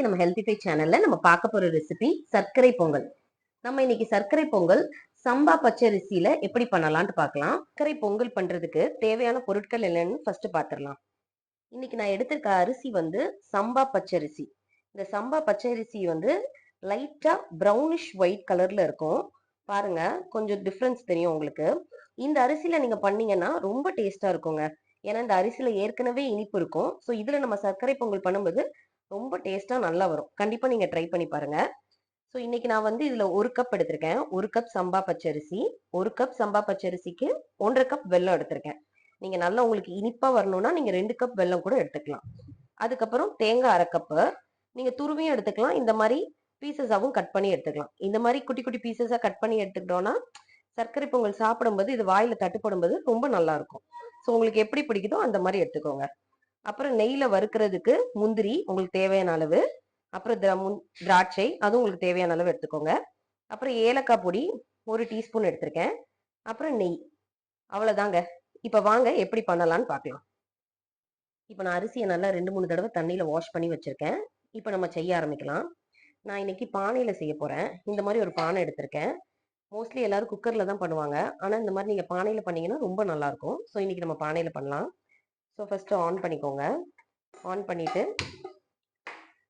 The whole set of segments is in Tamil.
இன்னைக்கு நம்ம ஹெல்த்திஃபை சேனல்ல நம்ம பார்க்க போற ரெசிபி சர்க்கரை பொங்கல். நம்ம இன்னைக்கு சர்க்கரை பொங்கல் சம்பா பச்சரிசியில எப்படி பண்ணலாம்னு பார்க்கலாம். சர்க்கரை பொங்கல் பண்றதுக்கு தேவையான பொருட்கள் என்னன்னு ஃபர்ஸ்ட் பார்த்துடலாம். இன்னைக்கு நான் எடுத்திருக்க அரிசி வந்து சம்பா பச்சரிசி. இந்த சம்பா பச்சரிசி வந்து லைட்டா ப்ரௌனிஷ் ஒயிட் கலர்ல இருக்கும். பாருங்க, கொஞ்சம் டிஃபரன்ஸ் தெரியும் உங்களுக்கு. இந்த அரிசியில நீங்க பண்ணீங்கன்னா ரொம்ப டேஸ்டா இருக்குங்க. ஏன்னா இந்த அரிசியில ஏற்கனவே இனிப்பு இருக்கும். ஸோ இதுல நம்ம சர்க்கரை பொங்கல் பண்ணும்போது ரொம்ப டேஸ்டா நல்லா வரும். கண்டிப்பா நீங்க ட்ரை பண்ணி பாருங்க. ஸோ இன்னைக்கு நான் வந்து இதுல 1 கப் எடுத்திருக்கேன். 1 கப் சம்பா பச்சரிசி. 1 கப் சம்பா பச்சரிசிக்கு 1.5 கப் வெல்லம் எடுத்திருக்கேன். நீங்க நல்லா உங்களுக்கு இனிப்பா வரணும்னா நீங்க 2 கப் வெல்லம் கூட எடுத்துக்கலாம். அதுக்கப்புறம் தேங்காய் 1/2 கப்பு. நீங்க துருவியும் எடுத்துக்கலாம். இந்த மாதிரி பீசஸாவும் கட் பண்ணி எடுத்துக்கலாம். இந்த மாதிரி குட்டி குட்டி பீசஸா கட் பண்ணி எடுத்துக்கிட்டோம்னா சர்க்கரை பொங்கல் சாப்பிடும்போது இது வாயில தட்டுப்படும்போது ரொம்ப நல்லா இருக்கும். ஸோ உங்களுக்கு எப்படி பிடிக்குதோ அந்த மாதிரி எடுத்துக்கோங்க. அப்புறம் நெய்யில வறுக்கிறதுக்கு முந்திரி உங்களுக்கு தேவையான அளவு, அப்புறம் திராட்சை அதுவும் உங்களுக்கு தேவையான அளவு எடுத்துக்கோங்க. அப்புறம் ஏலக்காய் பொடி 1 டீஸ்பூன் எடுத்திருக்கேன். அப்புறம் நெய், அவ்வளவுதாங்க. இப்ப வாங்க எப்படி பண்ணலாம்னு பார்க்கலாம். இப்ப நான் அரிசியை நல்லா 2-3 தடவை தண்ணியில வாஷ் பண்ணி வச்சிருக்கேன். இப்ப நம்ம செய்ய ஆரம்பிக்கலாம். நான் இன்னைக்கு பானையில செய்ய போறேன். இந்த மாதிரி ஒரு பானை எடுத்திருக்கேன். மோஸ்ட்லி எல்லாரும் குக்கர்ல தான் பண்ணுவாங்க. ஆனா இந்த மாதிரி நீங்க பானையில பண்ணீங்கன்னா ரொம்ப நல்லா இருக்கும். ஸோ இன்னைக்கு நம்ம பானையில பண்ணலாம். ஸோ ஃபர்ஸ்ட் ஆன் பண்ணிக்கோங்க. ஆன் பண்ணிட்டு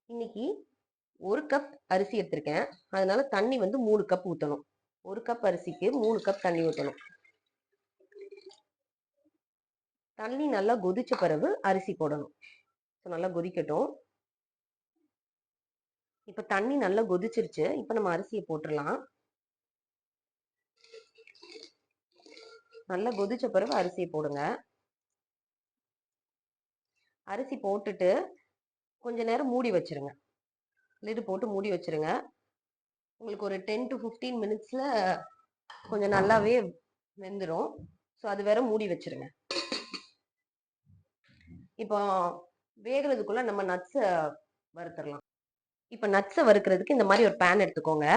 இன்னைக்கு 1 கப் அரிசி எடுத்திருக்கேன். அதனால தண்ணி வந்து 3 கப் ஊற்றணும். 1 கப் அரிசிக்கு 3 கப் தண்ணி ஊற்றணும். தண்ணி நல்லா கொதிச்ச பிறகு அரிசி போடணும். ஸோ நல்லா கொதிக்கட்டும். இப்ப தண்ணி நல்லா கொதிச்சிருச்சு. இப்ப நம்ம அரிசியை போட்டுடலாம். நல்லா கொதிச்ச பிறகு அரிசியை போடுங்க. அரிசி போட்டுட்டு கொஞ்ச நேரம் மூடி வச்சிருங்க. லிடு போட்டு மூடி வச்சிருங்க. உங்களுக்கு ஒரு 10 to 15 மினிட்ஸ்ல கொஞ்சம் நல்லாவே வெந்துடும். ஸோ அது வேற மூடி வச்சிருங்க. இப்போ வேகிறதுக்குள்ள நம்ம நட்ஸை வறுத்துடலாம். இப்போ நட்ஸை வறுக்கிறதுக்கு இந்த மாதிரி ஒரு பேன் எடுத்துக்கோங்க.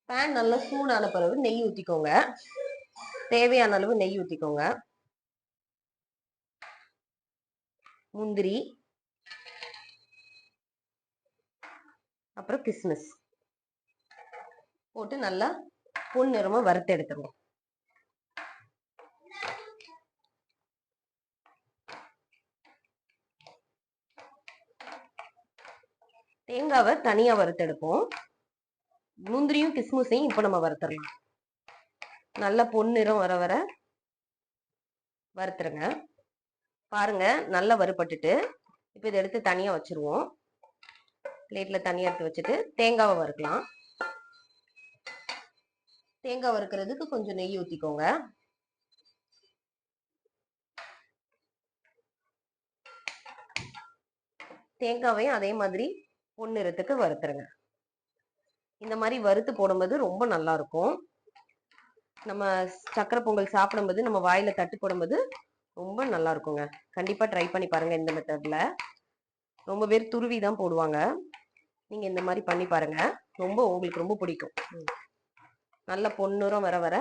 பேன் நல்லா சூடான பிறகு நெய் ஊற்றிக்கோங்க. தேவையான அளவு நெய் ஊற்றிக்கோங்க. முந்திரி, அப்புறம் கிஸ்மிஸ் போட்டு நல்லா பொன்னிறமா வறுத்து எடுத்துருங்க. தேங்காவை தனியா வறுத்தெடுப்போம். முந்திரியும் கிஸ்மிஸையும் இப்ப நம்ம வறுத்துடலாம். நல்லா பொன்னிறம் வர வர வறுத்துருங்க. பாருங்க, நல்லா வறுபட்டுட்டு இப்ப இதை எடுத்து தனியா வச்சிருவோம். பிளேட்ல தனியா எடுத்து வச்சுட்டு தேங்காவை வறுக்கலாம். தேங்காய் வறுக்கிறதுக்கு கொஞ்சம் நெய் ஊத்திக்கோங்க. தேங்காவையும் அதே மாதிரி பொன்னிறத்துக்கு வறுத்துருங்க. இந்த மாதிரி வறுத்து போடும்போது ரொம்ப நல்லா இருக்கும். நம்ம சக்கரை பொங்கல் சாப்பிடும்போது நம்ம வாயில தட்டு போடும்போது ரொம்ப நல்லா இருக்குங்க. கண்டிப்பா ட்ரை பண்ணி பாருங்க. இந்த மெத்தட்ல ரொம்ப பேர் துருவி தான் போடுவாங்க. நீங்க இந்த மாதிரி பண்ணி பாருங்க. உங்களுக்கு ரொம்ப பிடிக்கும். நல்ல பொன்னிறம் வர வர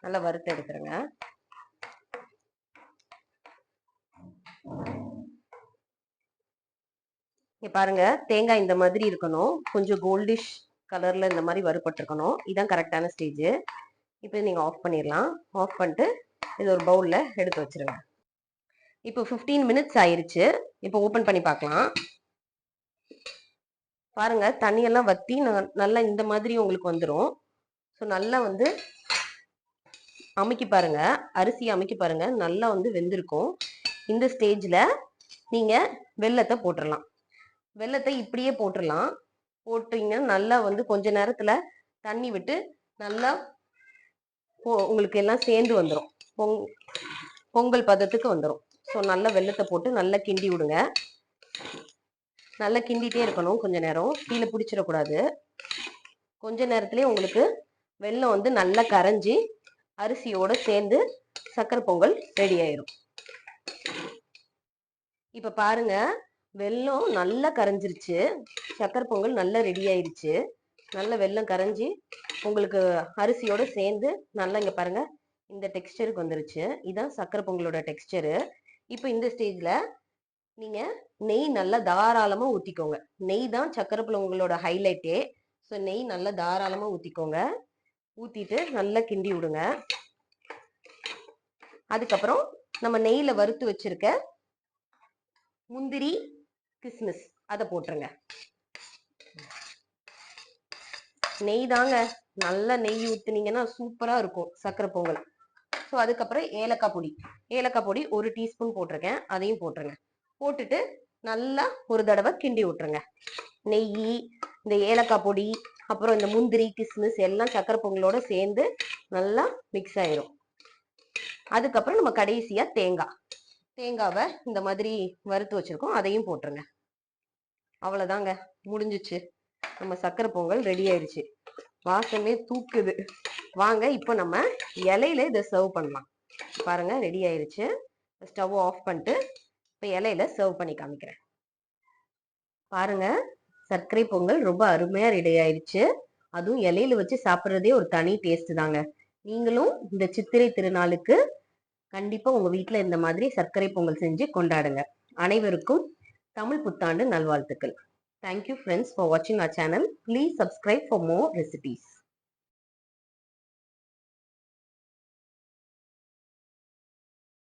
நல்லா வறுத்து எடுத்துருங்க. இங்க பாருங்க, தேங்காய் இந்த மாதிரி இருக்கணும். கொஞ்சம் கோல்டிஷ் கலர்ல இந்த மாதிரி வறுபட்டிருக்கணும். இதான் கரெக்டான ஸ்டேஜ். இப்போ நீங்க ஆஃப் பண்ணிடலாம். ஆஃப் பண்ணிட்டு இது ஒரு பவுல்ல எடுத்து வச்சிருங்க. இப்போ 15 மினிட்ஸ் ஆயிருச்சு. இப்போ ஓபன் பண்ணி பார்க்கலாம். பாருங்க, தண்ணியெல்லாம் வத்தி நல்லா இந்த மாதிரி உங்களுக்கு வந்துடும். ஸோ நல்லா வந்து அமுக்கி பாருங்க. அரிசி அமுக்கி பாருங்க, நல்லா வந்து வெந்திருக்கும். இந்த ஸ்டேஜ்ல நீங்க வெல்லத்தை போட்டுடலாம். வெல்லத்தை இப்படியே போட்டுடலாம். போட்டீங்கன்னா நல்லா வந்து கொஞ்ச நேரத்துல தண்ணி விட்டு நல்லா உங்களுக்கு எல்லாம் சேர்ந்து வந்துடும். பொங்கல் பதத்துக்கு வந்துடும். ஸோ நல்லா வெல்லத்தை போட்டு நல்லா கிண்டி விடுங்க. நல்லா கிண்டிட்டே இருக்கணும். கொஞ்ச நேரம் கீழே பிடிச்சிடக்கூடாது. கொஞ்ச நேரத்திலேயே உங்களுக்கு வெல்லம் வந்து நல்லா கரைஞ்சி அரிசியோட சேர்ந்து சக்கரை பொங்கல் ரெடி ஆயிடும். இப்ப பாருங்க, வெல்லம் நல்லா கரைஞ்சிருச்சு. சக்கரை பொங்கல் நல்லா ரெடி ஆயிருச்சு. நல்ல வெல்லம் கரைஞ்சி உங்களுக்கு அரிசியோட சேர்ந்து நல்லா இங்க பாருங்க இந்த டெக்ஸ்டருக்கு வந்துருச்சு. இதான் சக்கரை பொங்கலோட டெக்ஸ்டரு. இப்போ இந்த ஸ்டேஜ்ல நீங்க நெய் நல்லா தாராளமா ஊத்திக்கோங்க. நெய் தான் சக்கரை பொங்கலோட ஹைலைட்டே. ஸோ நெய் நல்லா தாராளமா ஊத்திக்கோங்க. ஊத்திட்டு நல்லா கிண்டி விடுங்க. அதுக்கப்புறம் நம்ம நெய்ல வறுத்து வச்சிருக்க முந்திரி, கிஸ்மிஸ் அதை போட்டுருங்க. நெய் தாங்க, நல்ல நெய் ஊத்துனீங்கன்னா சூப்பரா இருக்கும் சக்கரை பொங்கல். ஸோ அதுக்கப்புறம் ஏலக்காய் பொடி 1 டீஸ்பூன் போட்டிருக்கேன், அதையும் போட்டுருங்க. போட்டுட்டு நல்லா ஒரு தடவை கிண்டி விட்டுருங்க. நெய், இந்த ஏலக்காய் பொடி, அப்புறம் இந்த முந்திரி, கிஸ்மிஸ் எல்லாம் சக்கரை பொங்கலோட சேர்ந்து நல்லா மிக்ஸ் ஆயிரும். அதுக்கப்புறம் நம்ம கடைசியா தேங்காவை இந்த மாதிரி வறுத்து வச்சிருக்கோம், அதையும் போட்டுருங்க. அவ்வளவுதாங்க, முடிஞ்சிச்சு. நம்ம சக்கரை பொங்கல் ரெடி ஆயிடுச்சு. வாசமே தூக்குது. வாங்க இப்போ நம்ம இலையில இதை சர்வ் பண்ணலாம். பாருங்க, ரெடி ஆயிடுச்சு. ஸ்டவ் ஆஃப் பண்ணிட்டு இப்போ இலையில சர்வ் பண்ணி காமிக்கிறேன். பாருங்க, சர்க்கரை பொங்கல் ரொம்ப அருமையா ரெடி ஆயிடுச்சு. அதுவும் இலையில வச்சு சாப்பிட்றதே ஒரு தனி டேஸ்ட் தாங்க. நீங்களும் இந்த சித்திரை திருநாளுக்கு கண்டிப்பா உங்க வீட்டுல இந்த மாதிரி சர்க்கரை பொங்கல் செஞ்சு கொண்டாடுங்க. அனைவருக்கும் தமிழ் புத்தாண்டு நல்வாழ்த்துக்கள். Thank you friends for watching our channel. Please subscribe for more recipes.